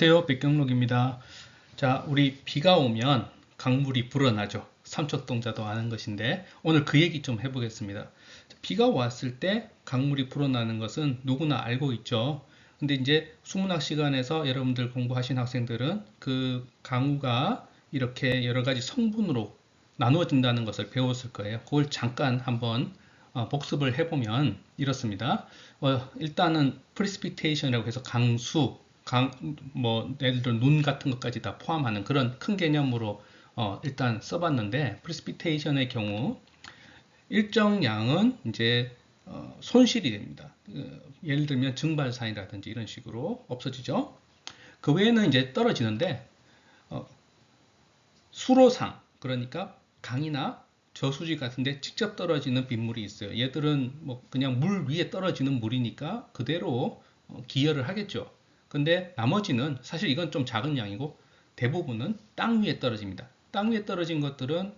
안녕하세요. 백경록입니다. 자, 우리 비가 오면 강물이 불어나죠. 삼척동자도 아는 것인데 오늘 그 얘기 좀 해보겠습니다. 비가 왔을 때 강물이 불어나는 것은 누구나 알고 있죠. 근데 이제 수문학 시간에서 여러분들 공부하신 학생들은 그 강우가 이렇게 여러 가지 성분으로 나누어진다는 것을 배웠을 거예요. 그걸 잠깐 한번 복습을 해보면 이렇습니다. 일단은 precipitation이라고 해서 강수, 예를 들어 눈 같은 것까지 다 포함하는 그런 큰 개념으로 일단 써봤는데, precipitation의 경우 일정 양은 이제 손실이 됩니다. 예를 들면 증발산이라든지 이런 식으로 없어지죠. 그 외에는 이제 떨어지는데 수로상, 그러니까 강이나 저수지 같은데 직접 떨어지는 빗물이 있어요. 얘들은 뭐 그냥 물 위에 떨어지는 물이니까 그대로 기여를 하겠죠. 근데 나머지는 사실 이건 좀 작은 양이고 대부분은 땅 위에 떨어집니다. 땅 위에 떨어진 것들은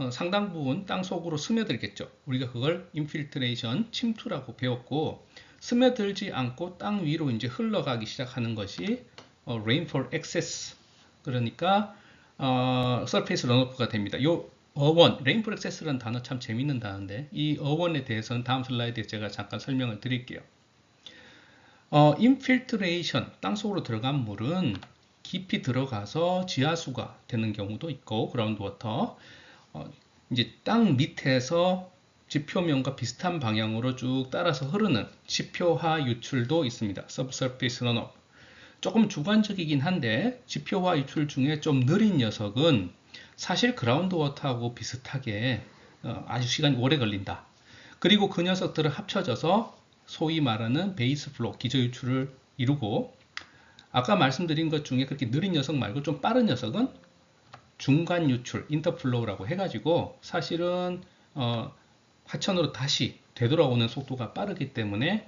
상당 부분 땅 속으로 스며들겠죠. 우리가 그걸 인필트레이션, 침투라고 배웠고, 스며들지 않고 땅 위로 이제 흘러가기 시작하는 것이 rainfall excess, 그러니까 surface runoff가 됩니다. 요 어원, rainfall excess라는 단어 참 재밌는 단어인데 이 어원에 대해서는 다음 슬라이드에 제가 잠깐 설명을 드릴게요. 인필트레이션, 땅속으로 들어간 물은 깊이 들어가서 지하수가 되는 경우도 있고, 그라운드 워터, 이제 땅 밑에서 지표면과 비슷한 방향으로 쭉 따라서 흐르는 지표화 유출도 있습니다. subsurface runoff. 조금 주관적이긴 한데 지표화 유출 중에 좀 느린 녀석은 사실 그라운드 워터하고 비슷하게 아주 시간이 오래 걸린다. 그리고 그 녀석들은 합쳐져서 소위 말하는 베이스 플로우, 기저 유출을 이루고, 아까 말씀드린 것 중에 그렇게 느린 녀석 말고 좀 빠른 녀석은 중간 유출, 인터플로우라고 해가지고 사실은 하천으로 다시 되돌아오는 속도가 빠르기 때문에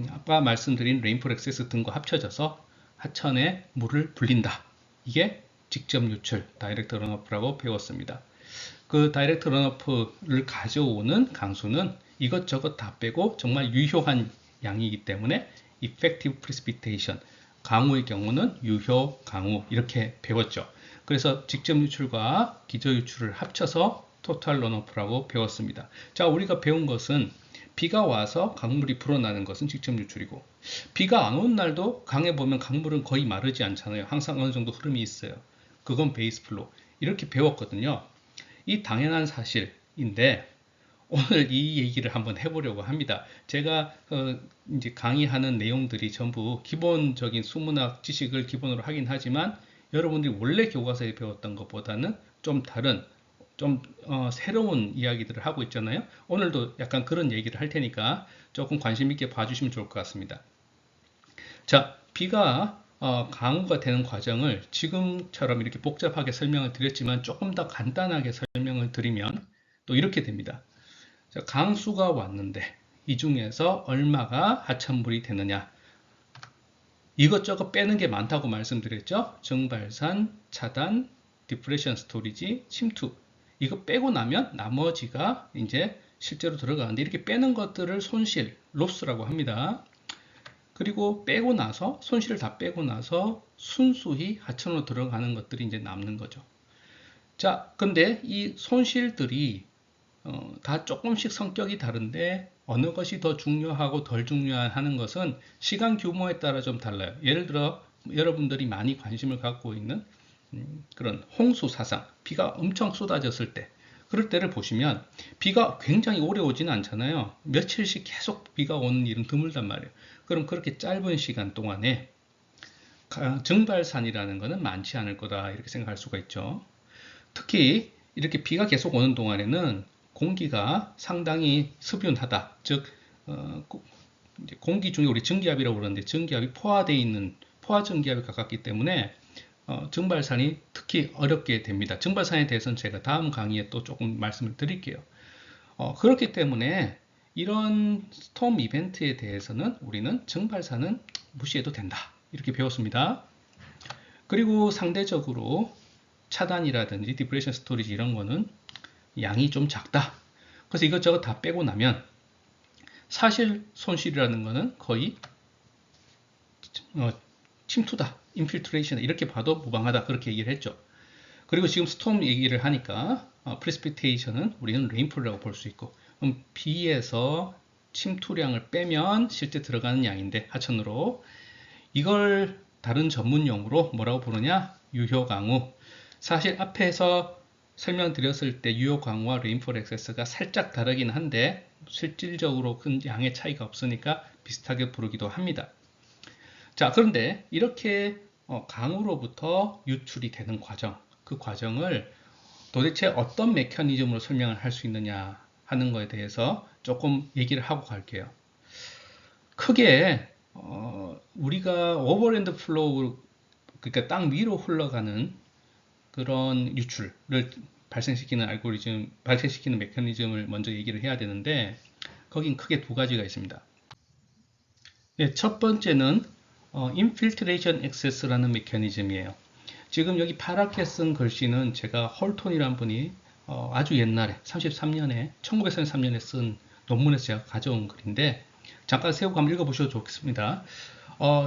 아까 말씀드린 레인폴 액세스 등과 합쳐져서 하천에 물을 불린다. 이게 직접 유출, 다이렉트 런오프라고 배웠습니다. 그 다이렉트 런오프를 가져오는 강수는 이것저것 다 빼고 정말 유효한 양이기 때문에 effective precipitation, 강우의 경우는 유효 강우, 이렇게 배웠죠. 그래서 직접 유출과 기저 유출을 합쳐서 토탈 런오프라고 배웠습니다. 자, 우리가 배운 것은 비가 와서 강물이 불어나는 것은 직접 유출이고, 비가 안 온 날도 강에 보면 강물은 거의 마르지 않잖아요. 항상 어느 정도 흐름이 있어요. 그건 베이스 플로우. 이렇게 배웠거든요. 이 당연한 사실인데 오늘 이 얘기를 한번 해보려고 합니다. 제가 이제 강의하는 내용들이 전부 기본적인 수문학 지식을 기본으로 하긴 하지만 여러분들이 원래 교과서에 배웠던 것보다는 좀 다른, 좀 새로운 이야기들을 하고 있잖아요. 오늘도 약간 그런 얘기를 할 테니까 조금 관심 있게 봐주시면 좋을 것 같습니다. 자, 비가 강우가 되는 과정을 지금처럼 이렇게 복잡하게 설명을 드렸지만 조금 더 간단하게 설명을 드리면 또 이렇게 됩니다. 자, 강수가 왔는데 이 중에서 얼마가 하천물이 되느냐, 이것저것 빼는 게 많다고 말씀드렸죠. 증발산, 차단, 디프레션 스토리지, 침투, 이거 빼고 나면 나머지가 이제 실제로 들어가는데, 이렇게 빼는 것들을 손실, 로스라고 합니다. 그리고 빼고 나서, 손실을 다 빼고 나서 순수히 하천으로 들어가는 것들이 이제 남는 거죠. 자, 근데 이 손실들이 다 조금씩 성격이 다른데 어느 것이 더 중요하고 덜 중요하는 것은 시간 규모에 따라 좀 달라요. 예를 들어 여러분들이 많이 관심을 갖고 있는 그런 홍수 사상, 비가 엄청 쏟아졌을 때, 그럴 때를 보시면 비가 굉장히 오래 오지는 않잖아요. 며칠씩 계속 비가 오는 일은 드물단 말이에요. 그럼 그렇게 짧은 시간 동안에 증발산이라는 것은 많지 않을 거다, 이렇게 생각할 수가 있죠. 특히 이렇게 비가 계속 오는 동안에는 공기가 상당히 습윤하다, 즉 공기 중에 우리 증기압이라고 그러는데 증기압이 포화되어 있는 포화 증기압에 가깝기 때문에 증발산이 특히 어렵게 됩니다. 증발산에 대해서는 제가 다음 강의에 또 조금 말씀을 드릴게요. 그렇기 때문에 이런 스톰 이벤트에 대해서는 우리는 증발산은 무시해도 된다, 이렇게 배웠습니다. 그리고 상대적으로 차단이라든지 디프레션 스토리지 이런 거는 양이 좀 작다. 그래서 이것저것 다 빼고 나면 사실 손실이라는 거는 거의 침투다, 인필트레이션 이렇게 봐도 무방하다 그렇게 얘기를 했죠. 그리고 지금 스톰 얘기를 하니까 프레시피테이션은 우리는 레인폴이라고 볼 수 있고, 그럼 B에서 침투량을 빼면 실제 들어가는 양인데 하천으로, 이걸 다른 전문 용어로 뭐라고 부르냐? 유효강우. 사실 앞에서 설명드렸을 때 유효강우와 레인폴 액세스가 살짝 다르긴 한데 실질적으로 큰 양의 차이가 없으니까 비슷하게 부르기도 합니다. 자, 그런데 이렇게 강우로부터 유출이 되는 과정, 그 과정을 도대체 어떤 메커니즘으로 설명을 할 수 있느냐 하는 거에 대해서 조금 얘기를 하고 갈게요. 크게 우리가 오버랜드 플로우, 그러니까 땅 위로 흘러가는 그런 유출을 발생시키는 발생시키는 메커니즘을 먼저 얘기를 해야 되는데, 거긴 크게 두 가지가 있습니다. 네, 첫 번째는 infiltration access라는 메커니즘이에요. 지금 여기 파랗게 쓴 글씨는 제가 홀톤이라는 분이 아주 옛날에 1933년에 쓴 논문에서 제가 가져온 글인데, 잠깐 세우고 한번 읽어보셔도 좋겠습니다.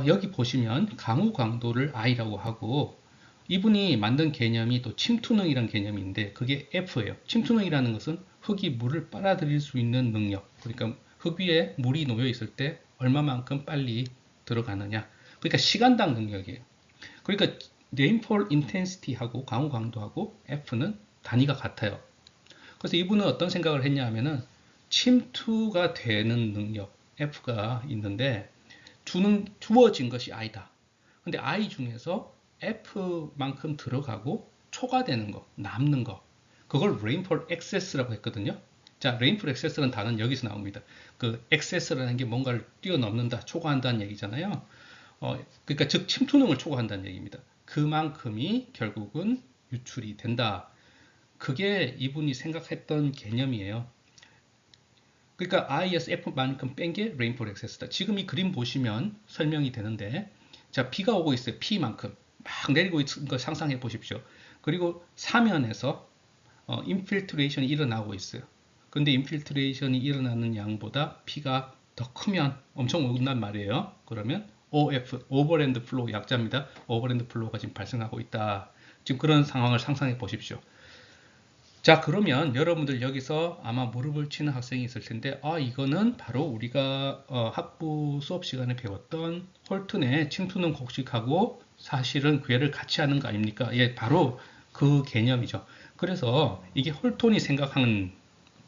여기 보시면 강우 강도를 I라고 하고, 이분이 만든 개념이 또 침투능이라는 개념인데 그게 F예요. 침투능이라는 것은 흙이 물을 빨아들일 수 있는 능력, 그러니까 흙 위에 물이 놓여 있을 때 얼마만큼 빨리 들어가느냐, 그러니까 시간당 능력이에요. 그러니까 레인폴 인텐시티하고 강우 강도하고 F는 단위가 같아요. 그래서 이분은 어떤 생각을 했냐 하면은 침투가 되는 능력 F가 있는데 주어진 것이 I다. 근데 I 중에서 F만큼 들어가고 초과되는 거, 남는 거, 그걸 레인폴 액세스라고 했거든요. 자, 레인폴 액세스라는 단어는 여기서 나옵니다. 그 액세스라는 게 뭔가를 뛰어넘는다, 초과한다는 얘기잖아요. 그러니까 즉 침투능을 초과한다는 얘기입니다. 그만큼이 결국은 유출이 된다. 그게 이분이 생각했던 개념이에요. 그러니까 I에서 F만큼 뺀 게 레인폴 액세스다. 지금 이 그림 보시면 설명이 되는데, 자, 비가 오고 있어요. P만큼 막 내리고 있는 거 상상해 보십시오. 그리고 사면에서 인필트레이션이 일어나고 있어요. 근데 인필트레이션이 일어나는 양보다 P가 더 크면 엄청 온단 말이에요. 그러면 OF, 오버랜드 플로우 약자입니다. 오버랜드 플로우가 지금 발생하고 있다. 지금 그런 상황을 상상해 보십시오. 자, 그러면 여러분들 여기서 아마 무릎을 치는 학생이 있을 텐데, 이거는 바로 우리가 학부 수업 시간에 배웠던 홀튼의 침투능 곡식하고 사실은 괴를 같이 하는 거 아닙니까? 예, 바로 그 개념이죠. 그래서 이게 홀톤이 생각하는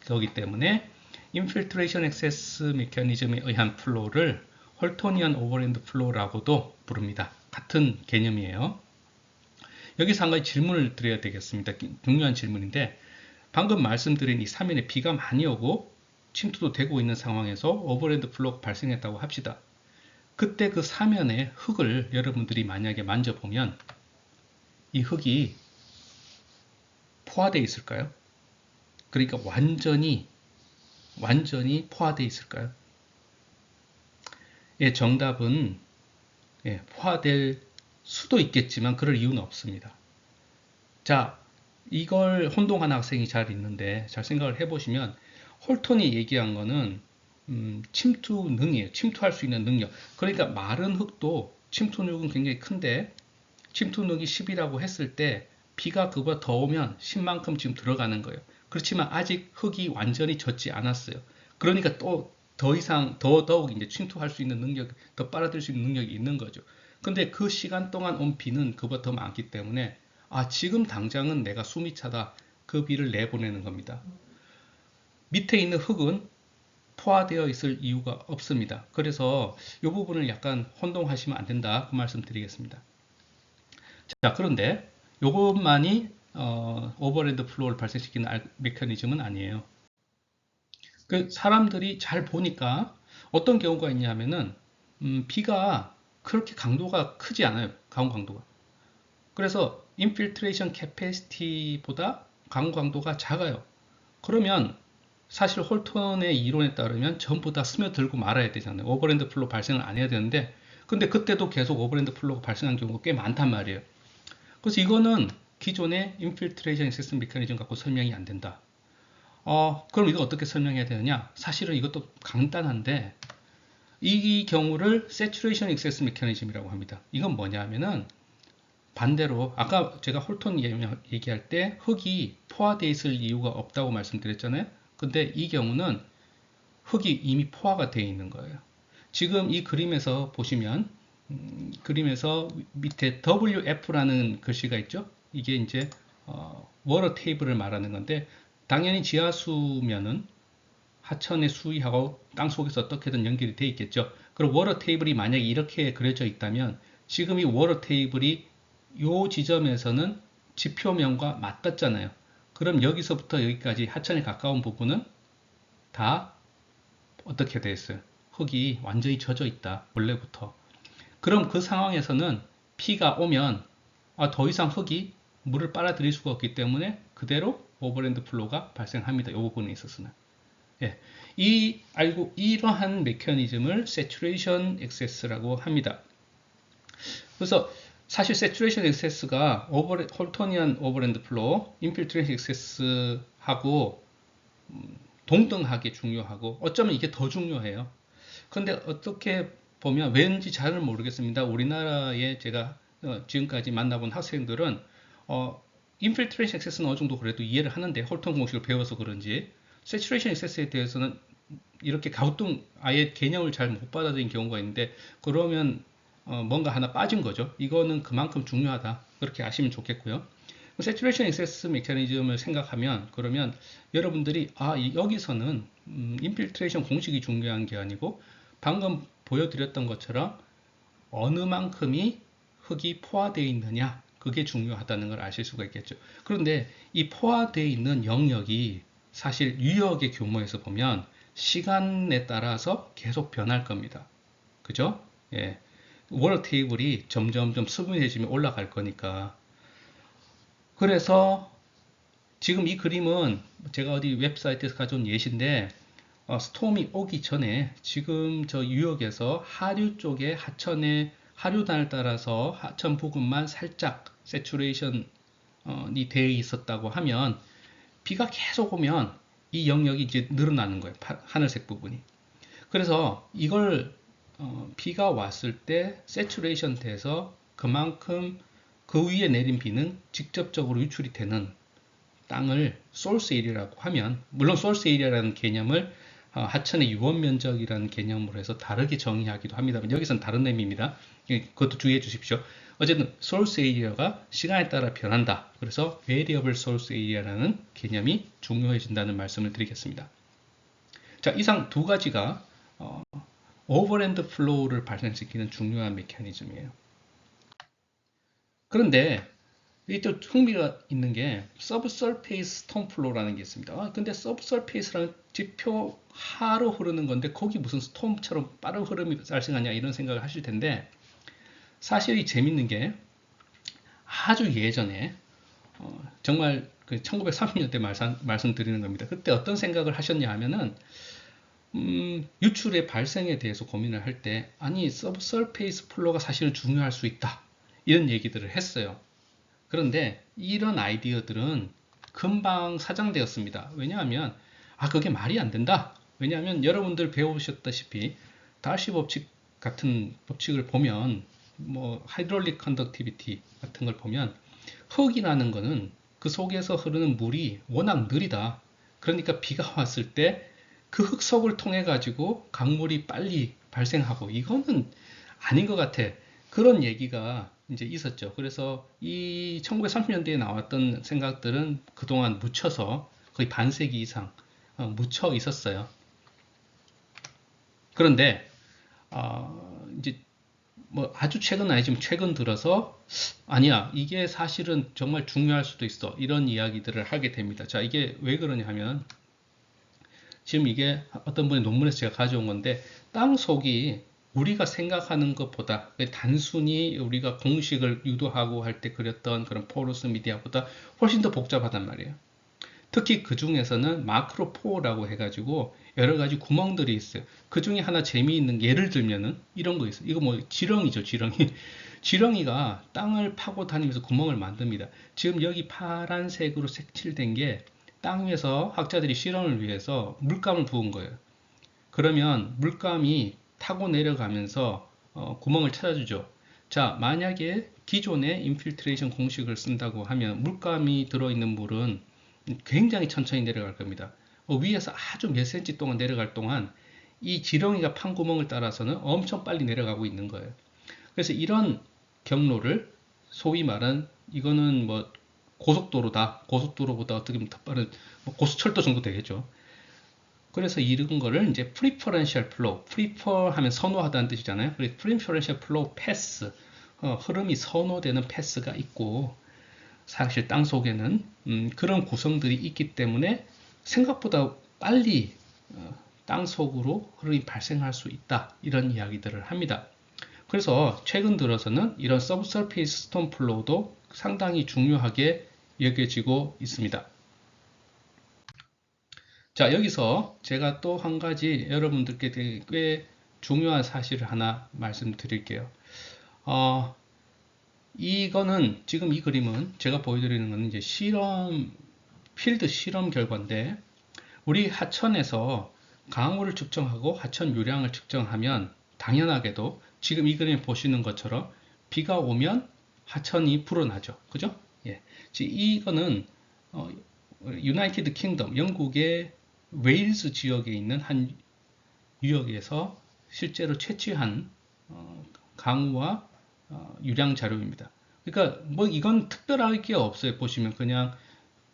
거기 때문에 인필트레이션 액세스 메커니즘에 의한 플로우를 홀토니안 오버랜드 플로우라고도 부릅니다. 같은 개념이에요. 여기서 한 가지 질문을 드려야 되겠습니다. 중요한 질문인데, 방금 말씀드린 이 사면에 비가 많이 오고 침투도 되고 있는 상황에서 오버랜드 플로우가 발생했다고 합시다. 그때 그 사면의 흙을 여러분들이 만약에 만져보면 이 흙이 포화되어 있을까요? 그러니까 완전히 포화되어 있을까요? 예, 정답은 포화될 수도 있겠지만 그럴 이유는 없습니다. 자, 이걸 혼동한 학생이 잘 있는데 잘 생각을 해보시면 홀톤이 얘기한 거는 침투능이에요. 침투할 수 있는 능력. 그러니까 마른 흙도 침투능은 굉장히 큰데 침투능이 10이라고 했을 때 비가 그보다 더 오면 10만큼 지금 들어가는 거예요. 그렇지만 아직 흙이 완전히 젖지 않았어요. 그러니까 또 더 이상 더더욱 이제 침투할 수 있는 능력, 더 빨아들일 수 있는 능력이 있는 거죠. 근데 그 시간 동안 온 비는 그보다 더 많기 때문에 지금 당장은 내가 숨이 차다. 그 비를 내보내는 겁니다. 밑에 있는 흙은 포화되어 있을 이유가 없습니다. 그래서 이 부분을 약간 혼동하시면 안 된다. 그 말씀 드리겠습니다. 자, 그런데 이것만이 오버랜드 플로우를 발생시키는 메커니즘은 아니에요. 그 사람들이 잘 보니까 어떤 경우가 있냐면은 비가 그렇게 강도가 크지 않아요. 강우 강도가. 그래서 인필트레이션 캐패시티보다 강우 강도가 작아요. 그러면 사실 홀턴의 이론에 따르면 전부 다 스며들고 말아야 되잖아요. 오버랜드 플로우 발생을 안 해야 되는데, 근데 그때도 계속 오버랜드 플로우가 발생한 경우가 꽤 많단 말이에요. 그래서 이거는 기존의 인필트레이션 시스템 메커니즘 갖고 설명이 안 된다. 그럼 이거 어떻게 설명해야 되느냐? 사실은 이것도 간단한데, 이 경우를 Saturation Excess Mechanism이라고 합니다. 이건 뭐냐 하면은 반대로 아까 제가 홀톤 얘기할 때 흙이 포화되어 있을 이유가 없다고 말씀드렸잖아요. 근데 이 경우는 흙이 이미 포화가 되어 있는 거예요. 지금 이 그림에서 보시면 그림에서 밑에 WF라는 글씨가 있죠. 이게 이제 워터 테이블을 말하는 건데 당연히 지하수면은 하천의 수위하고 땅 속에서 어떻게든 연결이 되어 있겠죠. 그럼 워터 테이블이 만약에 이렇게 그려져 있다면 지금 이 워터 테이블이 이 지점에서는 지표면과 맞닿잖아요. 그럼 여기서부터 여기까지 하천에 가까운 부분은 다 어떻게 되어 있어요? 흙이 완전히 젖어 있다. 원래부터. 그럼 그 상황에서는 비가 오면 더 이상 흙이 물을 빨아들일 수가 없기 때문에 그대로 오버랜드 플로우가 발생합니다. 이 부분에 있어서는. 예, 이러한 메커니즘을 Saturation Excess라고 합니다. 그래서 사실 Saturation Excess가 홀토니안 오버랜드 플로우, Infiltration Excess하고 동등하게 중요하고 어쩌면 이게 더 중요해요. 근데 어떻게 보면 왠지 잘 모르겠습니다. 우리나라에 제가 지금까지 만나본 학생들은 Infiltration Excess는 어느 정도 그래도 이해를 하는데 홀톤 공식을 배워서 그런지 Saturation Excess에 대해서는 이렇게 갸우뚱 아예 개념을 잘 못 받아들인 경우가 있는데 그러면 뭔가 하나 빠진 거죠. 이거는 그만큼 중요하다. 그렇게 아시면 좋겠고요. Saturation Excess 메커니즘을 생각하면 그러면 여러분들이 여기서는 인필트레이션 공식이 중요한 게 아니고 방금 보여드렸던 것처럼 어느 만큼이 흙이 포화되어 있느냐 그게 중요하다는 걸 아실 수가 있겠죠. 그런데 이 포화되어 있는 영역이 사실 유역의 규모에서 보면 시간에 따라서 계속 변할 겁니다. 그죠? 예. 워터 테이블이 점점점 수분해지면 올라갈 거니까. 그래서 지금 이 그림은 제가 어디 웹사이트에서 가져온 예시인데 스톰이 오기 전에 지금 저 유역에서 하류 쪽에 하류단을 따라서 하천 부근만 살짝 세츄레이션이 되어 있었다고 하면 비가 계속 오면 이 영역이 이제 늘어나는 거예요. 하늘색 부분이. 그래서 이걸 비가 왔을 때 세츄레이션 돼서 그만큼 그 위에 내린 비는 직접적으로 유출이 되는 땅을 소스 에리아라고 하면 물론 소스 에리아라는 개념을 하천의 유원 면적이라는 개념으로 해서 다르게 정의하기도 합니다만 여기서는 다른 의미입니다. 그것도 주의해 주십시오. 어쨌든 소스 에리아가 시간에 따라 변한다. 그래서 variable source area라는 개념이 중요해진다는 말씀을 드리겠습니다. 자, 이상 두 가지가 오버랜드 플로우를 발생시키는 중요한 메커니즘이에요. 그런데 이게 또 흥미가 있는 게 subsurface storm flow라는 게 있습니다. 근데 subsurface라는 지표 하로 흐르는 건데 거기 무슨 스톰처럼 빠른 흐름이 발생하냐 이런 생각을 하실 텐데 사실 이 재밌는 게 아주 예전에 정말 그 1930년대 말씀드리는 겁니다. 그때 어떤 생각을 하셨냐 하면은 유출의 발생에 대해서 고민을 할 때 아니 subsurface 플로우가 사실은 중요할 수 있다 이런 얘기들을 했어요. 그런데 이런 아이디어들은 금방 사장되었습니다. 왜냐하면 그게 말이 안 된다. 왜냐하면 여러분들 배우셨다시피 다시 법칙 같은 법칙을 보면 뭐 하이드롤릭 컨덕티비티 같은 걸 보면 흙이라는 거는 그 속에서 흐르는 물이 워낙 느리다. 그러니까 비가 왔을 때 그 흙속을 통해 가지고 강물이 빨리 발생하고 이거는 아닌 것 같아. 그런 얘기가 이제 있었죠. 그래서 이 1930년대에 나왔던 생각들은 그동안 묻혀서 거의 반세기 이상 묻혀 있었어요. 그런데 이제 뭐 아주 최근 아니지만 최근 들어서 아니야 이게 사실은 정말 중요할 수도 있어 이런 이야기들을 하게 됩니다. 자, 이게 왜 그러냐 하면 지금 이게 어떤 분의 논문에서 제가 가져온 건데 땅 속이 우리가 생각하는 것보다 단순히 우리가 공식을 유도하고 할 때 그렸던 그런 포러스 미디어보다 훨씬 더 복잡하단 말이에요. 특히 그 중에서는 마크로포라고 해가지고 여러 가지 구멍들이 있어요. 그 중에 하나 재미있는 예를 들면은 이런 거 있어요. 이거 뭐 지렁이죠, 지렁이. 지렁이가 땅을 파고 다니면서 구멍을 만듭니다. 지금 여기 파란색으로 색칠된 게 땅 위에서 학자들이 실험을 위해서 물감을 부은 거예요. 그러면 물감이 타고 내려가면서 구멍을 찾아주죠. 자, 만약에 기존의 인필트레이션 공식을 쓴다고 하면 물감이 들어있는 물은 굉장히 천천히 내려갈 겁니다. 위에서 아주 몇 cm 동안 내려갈 동안 이 지렁이가 판 구멍을 따라서는 엄청 빨리 내려가고 있는 거예요. 그래서 이런 경로를 소위 말한 이거는 뭐 고속도로다. 고속도로보다 어떻게 보면 더 빠른 뭐 고속철도 정도 되겠죠. 그래서 이런 거를 이제 preferential flow, prefer 하면 선호하다는 뜻이잖아요. 그래서 preferential flow path, 흐름이 선호되는 패스가 있고 사실 땅 속에는 그런 구성들이 있기 때문에 생각보다 빨리 땅 속으로 흐름이 발생할 수 있다. 이런 이야기들을 합니다. 그래서 최근 들어서는 이런 subsurface storm flow도 상당히 중요하게 여겨지고 있습니다. 자, 여기서 제가 또 한 가지 여러분들께 꽤 중요한 사실을 하나 말씀드릴게요. 이거는 지금 이 그림은 제가 보여드리는 것은 이제 필드 실험 결과인데 우리 하천에서 강우를 측정하고 하천 유량을 측정하면 당연하게도 지금 이 그림 보시는 것처럼 비가 오면 하천이 불어나죠. 그죠? 예. 이거는 유나이티드 킹덤, 영국의 웨일스 지역에 있는 한 유역에서 실제로 채취한 강우와 유량 자료입니다. 그러니까 뭐 이건 특별할 게 없어요. 보시면 그냥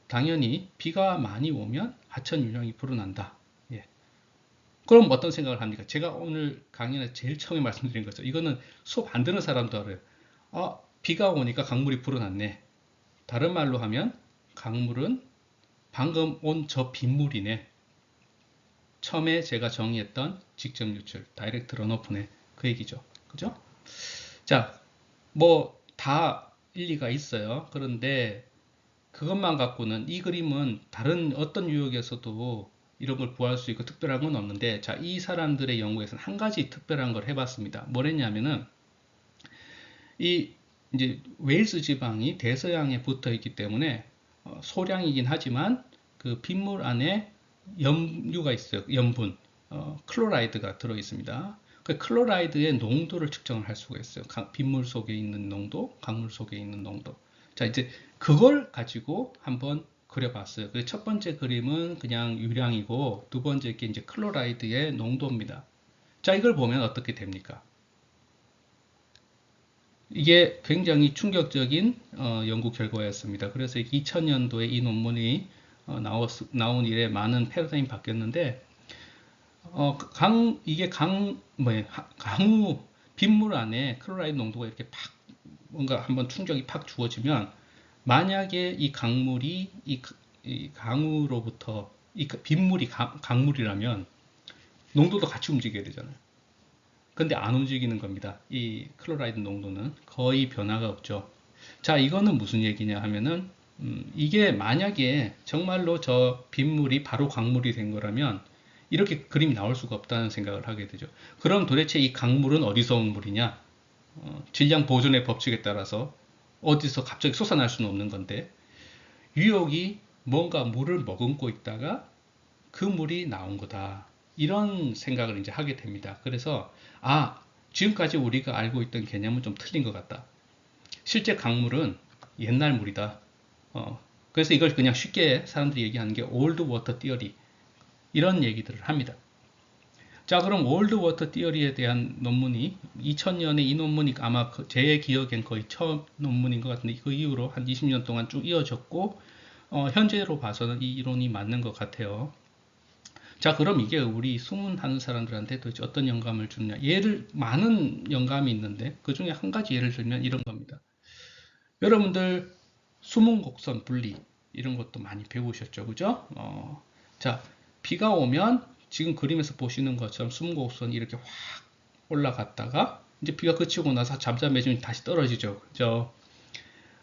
당연히 비가 많이 오면 하천 유량이 불어난다. 예. 그럼 어떤 생각을 합니까? 제가 오늘 강연에 제일 처음에 말씀드린 거죠. 이거는 수업 안 듣는 사람도 알아요. 비가 오니까 강물이 불어났네. 다른 말로 하면 강물은 방금 온 저 빗물이네. 처음에 제가 정의했던 직접 유출, 다이렉트 런오프네. 그 얘기죠. 그죠? 자, 뭐 다 일리가 있어요. 그런데 그것만 갖고는 이 그림은 다른 어떤 유역에서도 이런 걸 구할 수 있고 특별한 건 없는데, 자, 이 사람들의 연구에서는 한 가지 특별한 걸 해봤습니다. 뭐랬냐면은 이 이제 웨일스 지방이 대서양에 붙어 있기 때문에 소량이긴 하지만 그 빗물 안에 염류가 있어요. 염분, 클로라이드가 들어 있습니다. 그 클로라이드의 농도를 측정을 할 수가 있어요. 빗물 속에 있는 농도, 강물 속에 있는 농도. 자, 이제 그걸 가지고 한번 그려봤어요. 그 첫 번째 그림은 그냥 유량이고 두 번째 게 이제 클로라이드의 농도입니다. 자, 이걸 보면 어떻게 됩니까? 이게 굉장히 충격적인 연구 결과였습니다. 그래서 2000년도에 이 논문이 나온 이래 많은 패러다임이 바뀌었는데 이게 강우 빗물 안에 클로라이드 농도가 이렇게 팍 뭔가 한번 충격이 팍 주어지면 만약에 이 강물이 이 강우로부터 이 빗물이 강물이라면 농도도 같이 움직여야 되잖아요. 근데 안 움직이는 겁니다. 이 클로라이드 농도는 거의 변화가 없죠. 자, 이거는 무슨 얘기냐 하면은 이게 만약에 정말로 저 빗물이 바로 강물이 된 거라면 이렇게 그림이 나올 수가 없다는 생각을 하게 되죠. 그럼 도대체 이 강물은 어디서 온 물이냐? 질량 보존의 법칙에 따라서 어디서 갑자기 솟아날 수는 없는 건데 유역이 뭔가 물을 머금고 있다가 그 물이 나온 거다. 이런 생각을 이제 하게 됩니다. 그래서 지금까지 우리가 알고 있던 개념은 좀 틀린 것 같다. 실제 강물은 옛날 물이다. 그래서 이걸 그냥 쉽게 사람들이 얘기하는 게 올드 워터 티어리 이런 얘기들을 합니다. 자, 그럼 올드 워터 티어리에 대한 논문이 2000년에 이 논문이 아마 제 기억엔 거의 처음 논문인 것 같은데 그 이후로 한 20년 동안 쭉 이어졌고 현재로 봐서는 이 이론이 맞는 것 같아요. 자, 그럼 이게 우리 수문하는 사람들한테 도대체 어떤 영감을 주느냐? 많은 영감이 있는데 그 중에 한 가지 예를 들면 이런 겁니다. 여러분들 수문곡선 분리 이런 것도 많이 배우셨죠, 그죠? 자, 비가 오면 지금 그림에서 보시는 것처럼 수문곡선이 이렇게 확 올라갔다가 이제 비가 그치고 나서 잠잠해지면 다시 떨어지죠, 그죠?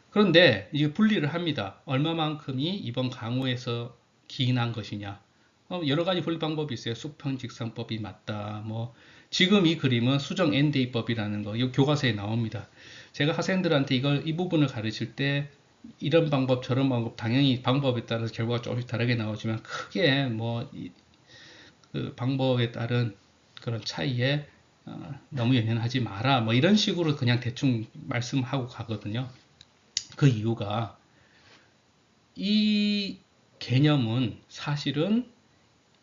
그런데 이게 분리를 합니다. 얼마만큼이 이번 강우에서 기인한 것이냐? 여러 가지 분리 방법이 있어요. 수평직선법이 맞다. 뭐 지금 이 그림은 수정 엔데이법이라는 거, 이 교과서에 나옵니다. 제가 학생들한테 이 부분을 가르칠 때 이런 방법, 저런 방법, 당연히 방법에 따라서 결과가 조금씩 다르게 나오지만 크게 그 방법에 따른 그런 차이에 너무 연연하지 마라. 뭐 이런 식으로 그냥 대충 말씀하고 가거든요. 그 이유가 이 개념은 사실은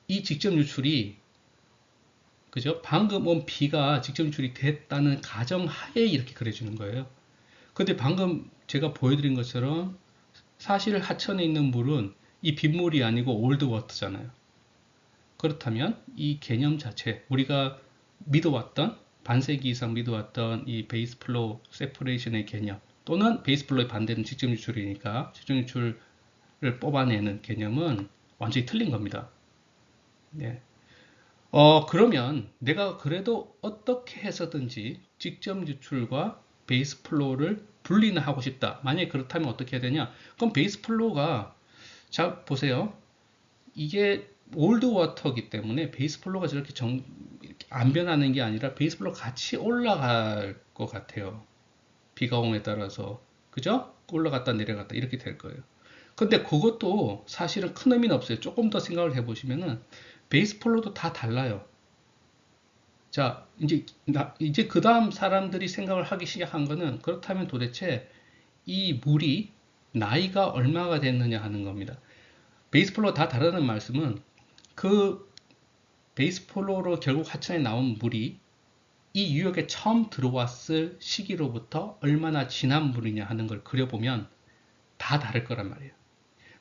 이 직접 유출이 그죠? 방금 온 B가 직접 유출이 됐다는 가정하에 이렇게 그려지는 거예요. 근데 방금 제가 보여드린 것처럼 사실 하천에 있는 물은 이 빗물이 아니고 올드 워터잖아요. 그렇다면 이 개념 자체, 우리가 믿어왔던 반세기 이상 믿어왔던 이 베이스 플로우 세퍼레이션의 개념 또는 베이스 플로우의 반대는 직접 유출이니까 직접 유출을 뽑아내는 개념은 완전히 틀린 겁니다. 네. 그러면 내가 그래도 어떻게 해서든지 직접 유출과 베이스 플로우를 분리는 하고 싶다. 만약에 그렇다면 어떻게 해야 되냐? 그럼 베이스 플로우가 자 보세요. 이게 올드 워터이기 때문에 베이스 플로우가 저렇게 이렇게 안 변하는 게 아니라 베이스 플로우가 같이 올라갈 것 같아요. 비가 옴에 따라서 그죠? 올라갔다 내려갔다 이렇게 될 거예요. 근데 그것도 사실은 큰 의미는 없어요. 조금 더 생각을 해보시면은 베이스 플로우도 다 달라요. 자, 이제 그 다음 사람들이 생각을 하기 시작한 거는 그렇다면 도대체 이 물이 나이가 얼마가 됐느냐 하는 겁니다. 베이스 플로우 다 다르다는 말씀은 그 베이스 플로우로 결국 하천에 나온 물이 이 유역에 처음 들어왔을 시기로부터 얼마나 지난 물이냐 하는 걸 그려보면 다 다를 거란 말이에요.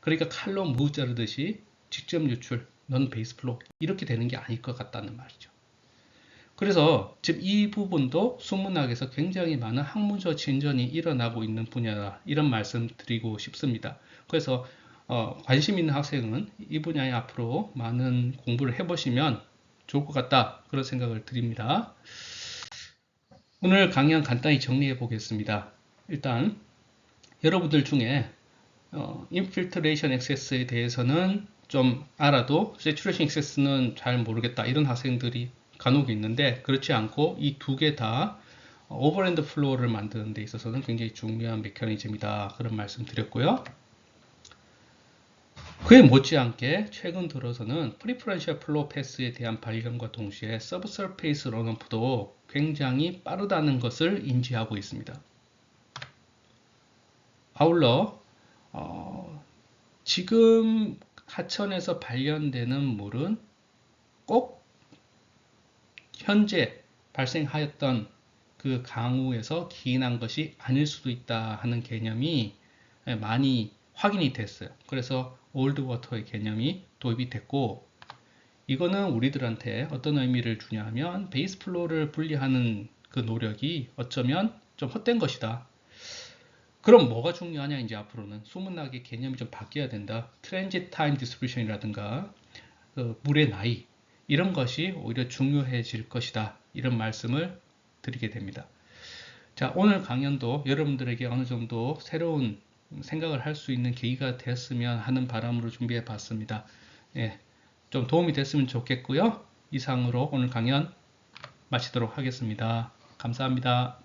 그러니까 칼로 무 자르듯이 직접 유출, 넌 베이스 플로우 이렇게 되는 게 아닐 것 같다는 말이죠. 그래서 지금 이 부분도 수문학에서 굉장히 많은 학문적 진전이 일어나고 있는 분야다 이런 말씀 드리고 싶습니다. 그래서 관심 있는 학생은 이 분야에 앞으로 많은 공부를 해보시면 좋을 것 같다 그런 생각을 드립니다. 오늘 강연 간단히 정리해 보겠습니다. 일단 여러분들 중에 인필트레이션 액세스에 대해서는 좀 알아도 세츄레이션 액세스는 잘 모르겠다 이런 학생들이 간혹 있는데 그렇지 않고 이 두 개 다 오버랜드 플로우를 만드는 데 있어서는 굉장히 중요한 메커니즘이다 그런 말씀 드렸고요. 그에 못지않게 최근 들어서는 프리퍼런셜 플로우 패스에 대한 발견과 동시에 서브서페이스 런오프도 굉장히 빠르다는 것을 인지하고 있습니다. 아울러 지금 하천에서 발견되는 물은 꼭 현재 발생하였던 그 강우에서 기인한 것이 아닐 수도 있다 하는 개념이 많이 확인이 됐어요. 그래서 올드 워터의 개념이 도입이 됐고 이거는 우리들한테 어떤 의미를 주냐 하면 베이스 플로우를 분리하는 그 노력이 어쩌면 좀 헛된 것이다. 그럼 뭐가 중요하냐 이제 앞으로는 수문학의 개념이 좀 바뀌어야 된다. 트랜짓 타임 디스트리뷰션이라든가 그 물의 나이 이런 것이 오히려 중요해질 것이다. 이런 말씀을 드리게 됩니다. 자, 오늘 강연도 여러분들에게 어느 정도 새로운 생각을 할 수 있는 계기가 되었으면 하는 바람으로 준비해 봤습니다. 예, 좀 도움이 됐으면 좋겠고요. 이상으로 오늘 강연 마치도록 하겠습니다. 감사합니다.